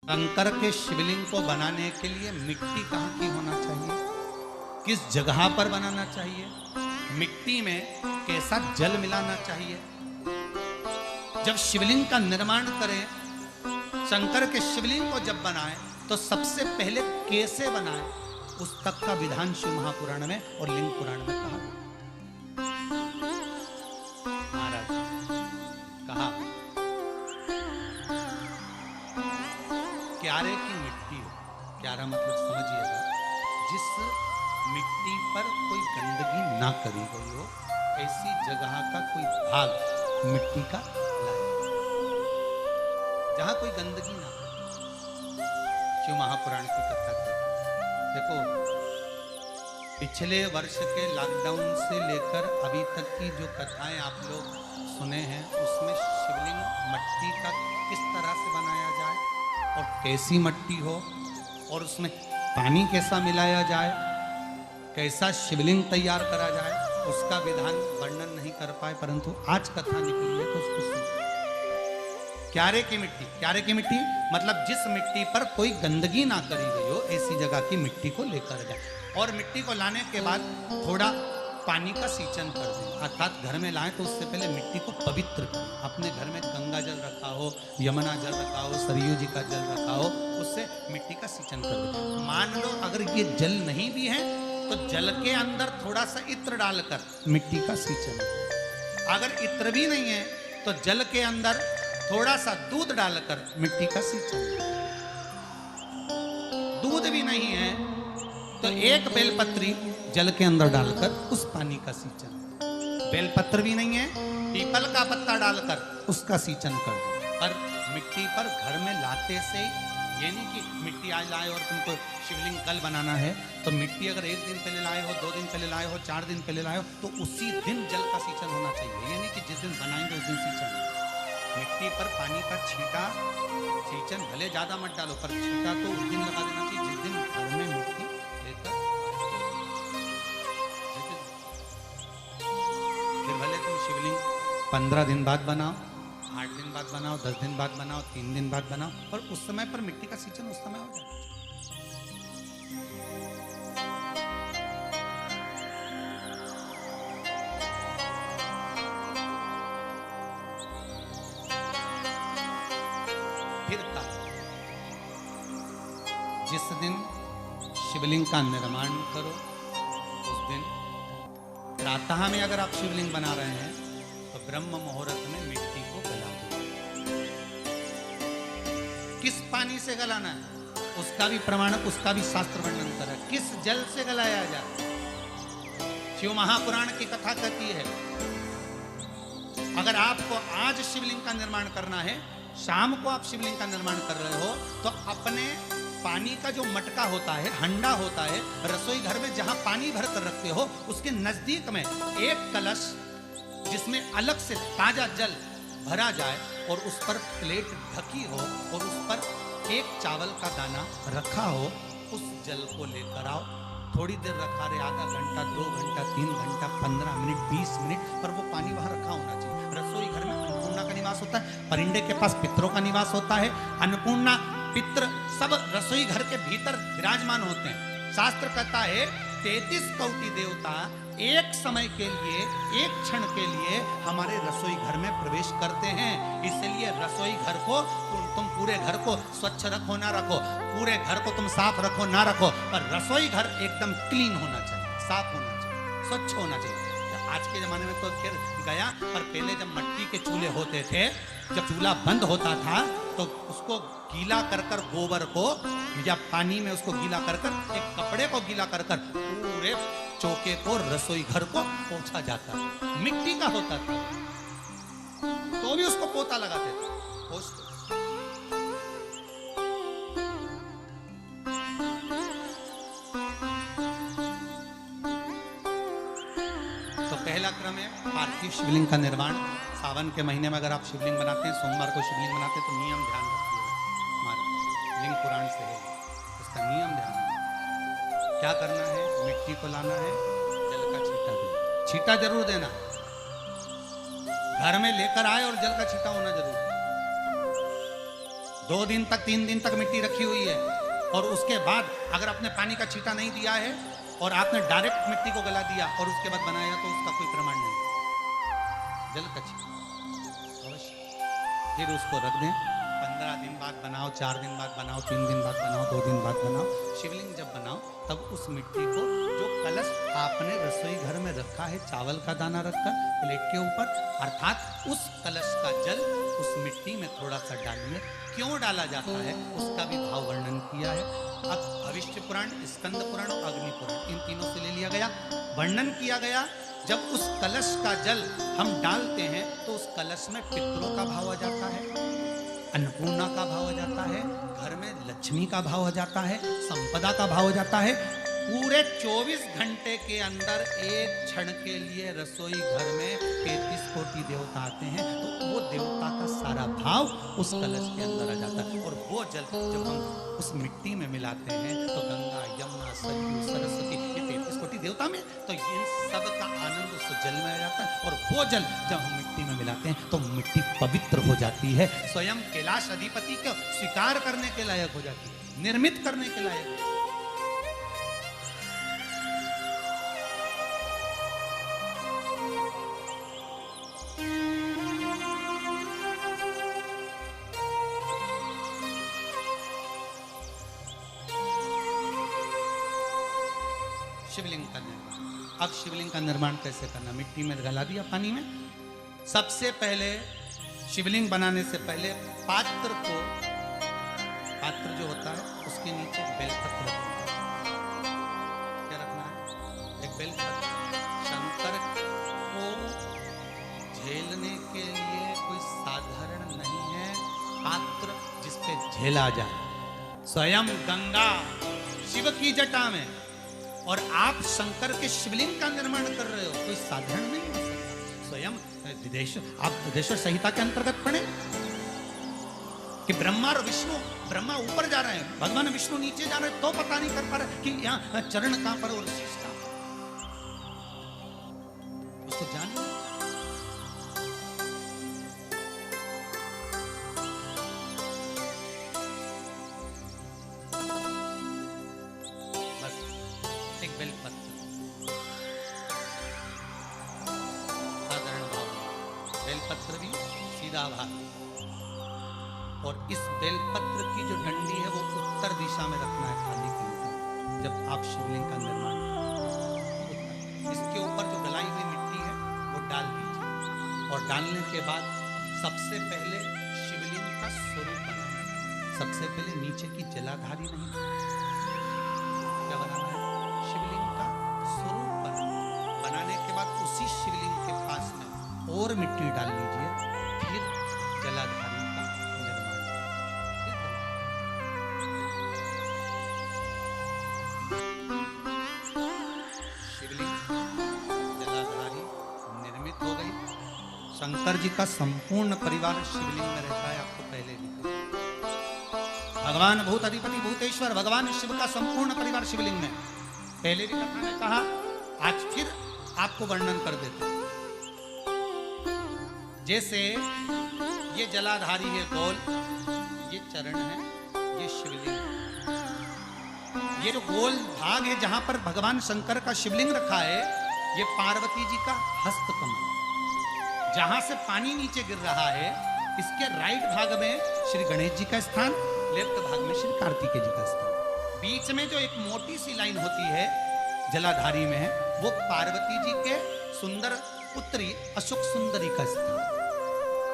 शंकर के शिवलिंग को बनाने के लिए मिट्टी कहाँ की होना चाहिए, किस जगह पर बनाना चाहिए, मिट्टी में कैसा जल मिलाना चाहिए। जब शिवलिंग का निर्माण करें, शंकर के शिवलिंग को जब बनाएं तो सबसे पहले कैसे बनाएं, उस तक का विधान शिव महापुराण में और लिंग पुराण में कहा। महाराज कहा क्यारे की मिट्टी हो, क्यारा मतलब समझिएगा, जिस मिट्टी पर कोई गंदगी ना करी गई हो, ऐसी जगह का कोई भाग मिट्टी का लाए, जहां कोई गंदगी ना करे। शिव महापुराण की कथा करते देखो, पिछले वर्ष के लॉकडाउन से लेकर अभी तक की जो कथाएं आप लोग सुने हैं, उसमें शिवलिंग मट्टी का किस तरह से बनाया जाए और कैसी मट्टी हो, और उसमें पानी कैसा मिलाया जाए, कैसा शिवलिंग तैयार करा जाए, उसका विधान वर्णन नहीं कर पाए, परंतु आज कथा निकली है तो उसको सुन। क्यारे की मिट्टी, क्यारे की मिट्टी मतलब जिस मिट्टी पर कोई गंदगी ना करी गई हो, ऐसी जगह की मिट्टी को लेकर जाए, और मिट्टी को लाने के बाद थोड़ा पानी का सींचन कर दें, अर्थात घर में लाएं तो उससे पहले मिट्टी को पवित्र करें। अपने घर में गंगा जल रखा हो, यमुना जल रखा हो, सरयू जी का जल रखा हो, उससे मिट्टी का सींचन कर दें। मान लो अगर ये जल नहीं भी है तो जल के अंदर थोड़ा सा इत्र डालकर मिट्टी का सींचन। अगर इत्र भी नहीं है तो जल के अंदर थोड़ा सा दूध डालकर मिट्टी का सींचन। दूध भी नहीं है तो एक बेलपत्री जल के अंदर डालकर उस पानी का सींचन। बेलपत्र भी नहीं है, पीपल का पत्ता डालकर उसका सींचन कर दो। पर मिट्टी पर घर में लाते से ये नहीं कि मिट्टी आज लाए और तुमको शिवलिंग कल बनाना है, तो मिट्टी अगर एक दिन पहले लाए हो, 2 दिन पहले लाए हो, 4 दिन पहले लाए हो, तो उसी दिन जल का सींचन होना चाहिए। ये नहीं कि जिस दिन बनाएंगे उस दिन सींचन। मिट्टी पर पानी का छींटा, सींचन भले ज्यादा मत डालो, पर छींटा तो उस दिन लगा देना चाहिए जिस दिन घर में मिट्टी लेकर। फिर भले तुम शिवलिंग 15 दिन बाद बनाओ, 8 दिन बाद बनाओ, 10 दिन बाद बनाओ, 3 दिन बाद बनाओ, पर उस समय पर मिट्टी का सींचन उस समय हो जाए। फिर कहा जिस दिन शिवलिंग का निर्माण करो, उस दिन प्रातः में अगर आप शिवलिंग बना रहे हैं तो ब्रह्म मुहूर्त में मिट्टी को गला दो। किस पानी से गलाना है उसका भी प्रमाण, उसका भी शास्त्र वर्णन करा। किस जल से गलाया जाए, शिव महापुराण की कथा कहती है अगर आपको आज शिवलिंग का निर्माण करना है, शाम को आप शिवलिंग का निर्माण कर रहे हो, तो अपने पानी का जो मटका होता है, हंडा होता है, रसोई घर में जहां पानी भर कर रखते हो, उसके नजदीक में एक कलश जिसमें अलग से ताजा जल भरा जाए और उस पर प्लेट ढकी हो और उस पर एक चावल का दाना रखा हो, उस जल को लेकर आओ। थोड़ी देर रखा रहे, आधा घंटा, 2 घंटा, 3 घंटा, 15 मिनट, 20 मिनट, पर वो पानी वहां रखा होना चाहिए। रसोई घर में अन्नपूर्णा का निवास होता है, परिंदे के पास पितरों का निवास होता है। अन्नपूर्णा, पित्र सब रसोई घर के भीतर विराजमान होते हैं। शास्त्र कहता है 33 कोटि देवता एक समय के लिए, एक क्षण के लिए हमारे रसोई घर में प्रवेश करते हैं। इसलिए रसोई घर को तुम पूरे घर को स्वच्छ रखो ना रखो, पूरे घर को तुम साफ रखो ना रखो, पर रसोई घर एकदम क्लीन होना चाहिए, साफ होना चाहिए, स्वच्छ होना चाहिए। आज के जमाने में तो फिर गया, पर पहले जब मिट्टी के चूल्हे होते थे, जब चूल्हा बंद होता था तो उसको गीला कर कर, गोबर को या पानी में उसको गीला कर कर, एक कपड़े को गीला कर कर पूरे चौके को, रसोई घर को पोंछा जाता था। मिट्टी का होता था तो भी उसको पोता लगाते थे। तो पहला क्रम है पार्थिव शिवलिंग का निर्माण। सावन के महीने में अगर आप शिवलिंग बनाते हैं, सोमवार को शिवलिंग बनाते हैं, तो नियम ध्यान रखिए, हमारा लिंग पुराण से है, उसका नियम ध्यान रखिए। क्या करना है, मिट्टी को लाना है, जल का छींटा देना, छींटा जरूर देना, घर में लेकर आए और जल का छींटा होना जरूरी है। 2 दिन तक 3 दिन तक मिट्टी रखी हुई है, और उसके बाद अगर आपने पानी का छींटा नहीं दिया है और आपने डायरेक्ट मिट्टी को गला दिया और उसके बाद बनाया, तो उसका कोई प्रमाण नहीं। जल का छींटा अवश्य। फिर उसको रख दें, 15 दिन बाद बनाओ, 4 दिन बाद बनाओ, 3 दिन बाद बनाओ, 2 दिन बाद बनाओ। शिवलिंग जब बनाओ तब उस मिट्टी को, जो कलश आपने रसोई घर में रखा है चावल का दाना रखकर प्लेट के ऊपर, अर्थात उस कलश का जल उस मिट्टी में थोड़ा सा डालिए। क्यों डाला जाता है उसका भी भाव वर्णन किया है। अब भविष्य पुराण, स्कंद पुराण और अग्नि पुराण, इन तीनों से ले लिया गया। वर्णन किया गया, जब उस कलश का जल हम डालते हैं तो उस कलश में पितरों का भाव आ जाता है, अन्नपूर्णा का भाव आ जाता है, घर में लक्ष्मी का भाव आ जाता है, संपदा का भाव आ जाता है। पूरे 24 घंटे के अंदर एक क्षण के लिए रसोई घर में 33 कोटि देवता आते हैं, तो वो देवता का सारा भाव उस कलश के अंदर आ जाता है। और वो जल जब हम उस मिट्टी में मिलाते हैं तो गंगा, यमुना, सरयू, सरस्वती, ये 33 कोटि देवता में, तो इन सब का आनंद उस जल में आ जाता है। और वो जल जब हम मिट्टी में मिलाते हैं तो मिट्टी पवित्र हो जाती है, स्वयं कैलाश अधिपति को स्वीकार करने के लायक हो जाती है, निर्मित करने के लायक। शिवलिंग का निर्माण। अब शिवलिंग का निर्माण कैसे करना? मिट्टी में गला दिया पानी में। सबसे पहले शिवलिंग बनाने से पहले पात्र को, पात्र जो होता है उसके नीचे बेलपत्र रखना है। क्या रखना है? एक बेलपत्र। शंकर को झेलने के लिए कोई साधारण नहीं है पात्र जिसपे झेला जाए। स्वयं गंगा शिव की जटा में, और आप शंकर के शिवलिंग का निर्माण कर रहे हो, कोई साधारण नहीं हो सकता। स्वयं आप विदेश्वर संहिता के अंतर्गत पढ़े कि ब्रह्मा और विष्णु, ब्रह्मा ऊपर जा रहे हैं, भगवान विष्णु नीचे जा रहे हैं, तो पता नहीं कर पा रहे कि यहाँ चरण कहां पर और शीश कहां पर। उसको जान बेलपत्र भी सीधा भाग, और इस बेलपत्र की जो डंडी है वो उत्तर दिशा में रखना है, थाली के ऊपर, जब आप शिवलिंग का निर्माण। इसके ऊपर जो गलाई हुई मिट्टी है वो डाल दीजिए, और डालने के बाद सबसे पहले शिवलिंग का स्वरूप बनाना। सबसे पहले नीचे की जलाधारी नहीं, क्या बनाना है? शिवलिंग का स्वरूप बनाने के बाद उसी शिवलिंग के पास में और मिट्टी डाल लीजिए, फिर जलाधारी का निर्माण। शिवलिंग जलाधारी निर्मित हो गई। शंकर जी का संपूर्ण परिवार शिवलिंग में रहता है, आपको पहले भी कहा। भगवान भूत अधिपति भूतेश्वर भगवान शिव का संपूर्ण परिवार शिवलिंग में, पहले भी कथा में कहा, आज फिर आपको वर्णन कर देते हैं। जैसे ये जलाधारी है गोल, ये चरण है, ये शिवलिंग है। ये जो गोल भाग है जहां पर भगवान शंकर का शिवलिंग रखा है, ये पार्वती जी का हस्त कमल। जहां से पानी नीचे गिर रहा है, इसके राइट भाग में श्री गणेश जी का स्थान, लेफ्ट भाग में श्री कार्तिकेय जी का स्थान। बीच में जो एक मोटी सी लाइन होती है जलाधारी में है, वो पार्वती जी के सुंदर पुत्री अशोक सुंदरी का स्थान।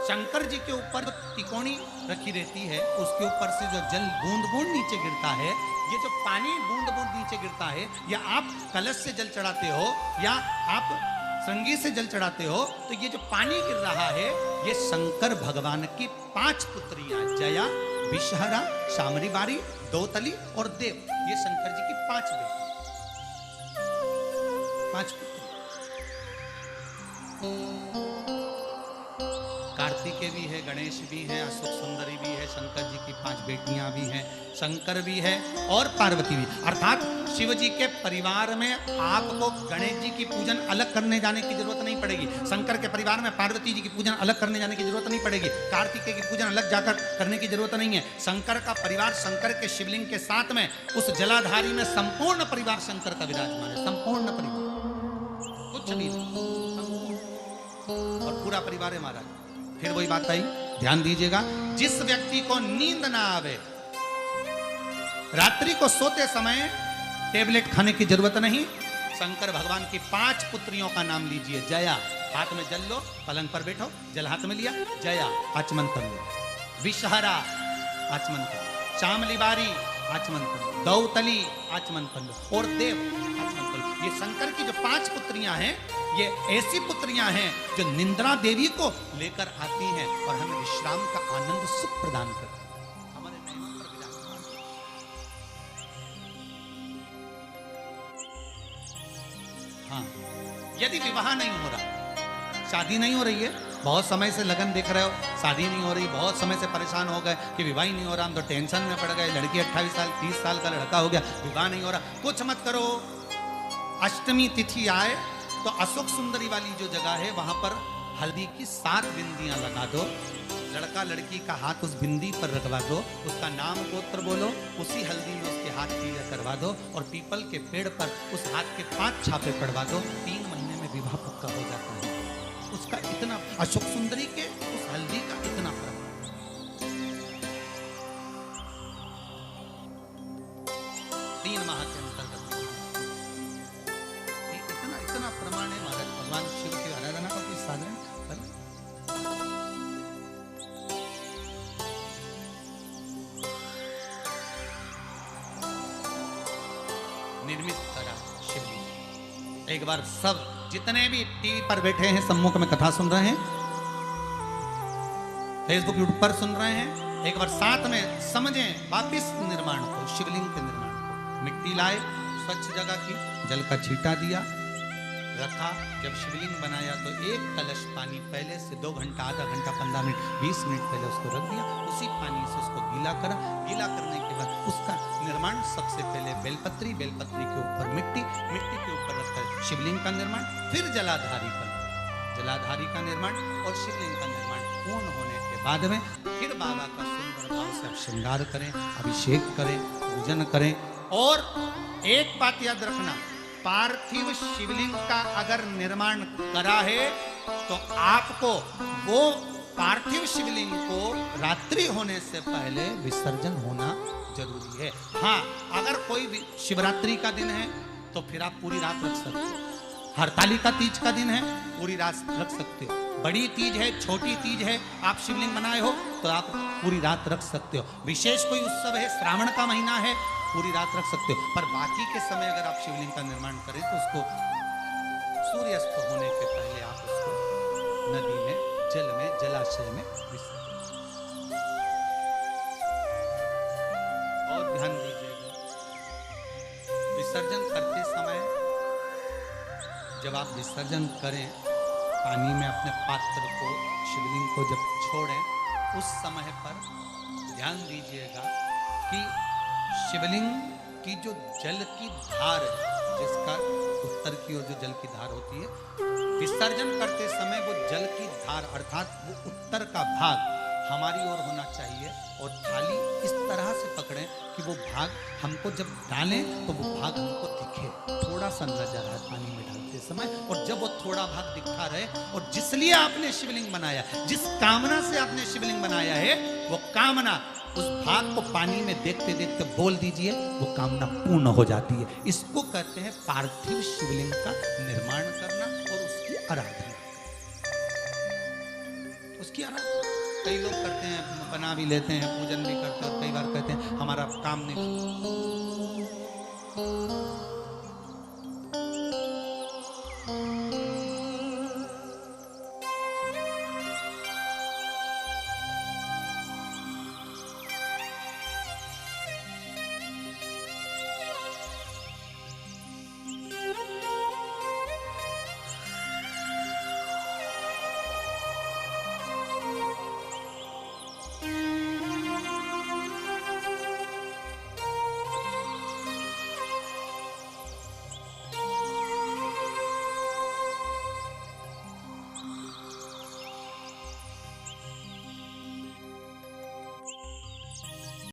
शंकर जी के ऊपर तिकोनी रखी रहती है, उसके ऊपर से जो जल बूंद बूंद नीचे गिरता है, ये जो पानी बूंद बूंद नीचे गिरता है, या आप कलश से जल चढ़ाते हो या आप संगी से जल चढ़ाते हो, तो ये जो पानी गिर रहा है, ये शंकर भगवान की 5 पुत्रियां, जया, विषहरा, शामरी बारी, दौतली और देव, ये शंकर जी की 5 बेटी, 5 पुत्री। कार्तिकेय भी है, गणेश भी है, अशोक सुंदरी भी है, शंकर जी की 5 बेटियां भी हैं, शंकर भी है और पार्वती भी। अर्थात शिव जी के परिवार में आपको गणेश जी की पूजन अलग करने जाने की जरूरत नहीं पड़ेगी, शंकर के परिवार में पार्वती जी की पूजन अलग करने जाने की जरूरत नहीं पड़ेगी, कार्तिकेय की पूजन अलग जाकर करने की जरूरत नहीं है। शंकर का परिवार शंकर के शिवलिंग के साथ में उस जलाधारी में संपूर्ण परिवार शंकर का विराजमान है, संपूर्ण परिवार, कुछ भी नहीं, और पूरा परिवार है महाराज। फिर वही बात आई, ध्यान दीजिएगा, जिस व्यक्ति को नींद ना आवे, रात्रि को सोते समय टेबलेट खाने की जरूरत नहीं, शंकर भगवान की 5 पुत्रियों का नाम लीजिए। जया, हाथ में जल लो, पलंग पर बैठो, जल हाथ में लिया, जया आचमन कर लो, विषहरा आचमन कर लो, चामली बारी आचमन कर लो, दौतली आचमन कर लो, और देव आचमन कर लो। ये शंकर की जो 5 पुत्रियां हैं, ये ऐसी पुत्रियां हैं जो निंद्रा देवी को लेकर आती हैं और हमें विश्राम का आनंद सुख प्रदान करती हैं, हमारे नैनों पर विराजमान। हाँ, यदि विवाह नहीं हो रहा, शादी नहीं हो रही है, बहुत समय से लगन देख रहे हो, शादी नहीं हो रही, बहुत समय से परेशान हो गए कि विवाह ही नहीं हो रहा, हम तो टेंशन में पड़ गए, लड़की 28 साल 30 साल का लड़का हो गया, विवाह नहीं हो रहा, कुछ मत करो। अष्टमी तिथि आए तो अशोक सुंदरी वाली जो जगह है वहां पर हल्दी की 7 बिंदियां लगा दो, लड़का लड़की का हाथ उस बिंदी पर रखवा दो, उसका नाम गोत्र बोलो, उसी हल्दी में उसके हाथ पूजा करवा दो, और पीपल के पेड़ पर उस हाथ के 5 छापे पड़वा दो, 3 महीने में विवाह पक्का हो जाता है। उसका इतना, अशोक सुंदरी के उस हल्दी का इतना प्रभाव, 3 माह के अंतर्गत इतना प्रमाण है महाराज। भगवान शिव की आराधना का कोई साधन निर्मित करा शिव। एक बार सब जितने भी टीवी पर बैठे हैं, सम्मुख में कथा सुन रहे हैं, फेसबुक यूट्यूब पर सुन रहे हैं, एक बार साथ में समझें वापिस निर्माण को, शिवलिंग के निर्माण को। मिट्टी लाए, स्वच्छ जगह की, जल का छींटा दिया, रखा। जब शिवलिंग बनाया तो 1 कलश पानी पहले से 2 घंटा, आधा घंटा, 15 मिनट, 20 मिनट पहले उसको रख दिया, उसी पानी से उसको गीला करा। गीला करने के बाद उसका निर्माण सबसे पहले बेलपत्री, बेलपत्री के ऊपर मिट्टी, मिट्टी के ऊपर रखकर शिवलिंग का निर्माण, फिर जलाधारी पर, जलाधारी का निर्माण और शिवलिंग का निर्माण पूर्ण होने के बाद में फिर बाबा का सुंदर भाव से आप श्रृंगार करें, अभिषेक करें, पूजन करें। और एक बात याद रखना, पार्थिव शिवलिंग का अगर निर्माण करा है तो आपको वो पार्थिव शिवलिंग को रात्रि होने से पहले विसर्जन होना जरूरी है। हाँ, अगर कोई शिवरात्रि का दिन है तो फिर आप पूरी रात रख सकते हो, हरतालिका तीज का दिन है पूरी रात रख सकते हो, बड़ी तीज है, छोटी तीज है, आप शिवलिंग बनाए हो तो आप पूरी रात रख सकते हो, विशेष कोई उत्सव है, श्रावण का महीना है, पूरी रात रख सकते हो। पर बाकी के समय अगर आप शिवलिंग का निर्माण करें तो उसको सूर्यास्त होने के पहले आप उसको नदी में, जल में, जलाशय में विसर्जन। और ध्यान दीजिएगा, विसर्जन करते समय जब आप विसर्जन करें, पानी में अपने पात्र को, शिवलिंग को जब छोड़ें, उस समय पर ध्यान दीजिएगा कि शिवलिंग की जो जल की धार है, जिसका उत्तर की ओर जो जल की धार होती है, विसर्जन करते समय वो जल की धार अर्थात वो उत्तर का भाग हमारी ओर होना चाहिए, और थाली इस तरह से पकड़ें कि वो भाग हमको जब डालें तो वो भाग हमको दिखे, थोड़ा सा नजर आए पानी में डालते समय, और जब वो थोड़ा भाग दिखता रहे, और जिसलिए आपने शिवलिंग बनाया, जिस कामना से आपने शिवलिंग बनाया है, वो कामना उस भाग को पानी में देखते देखते बोल दीजिए, वो कामना पूर्ण हो जाती है। इसको कहते हैं पार्थिव शिवलिंग का निर्माण करना और उसकी आराधना, उसकी आराधना। कई लोग करते हैं, बना भी लेते हैं, पूजन भी करते हैं, और कई बार कहते हैं हमारा काम नहीं।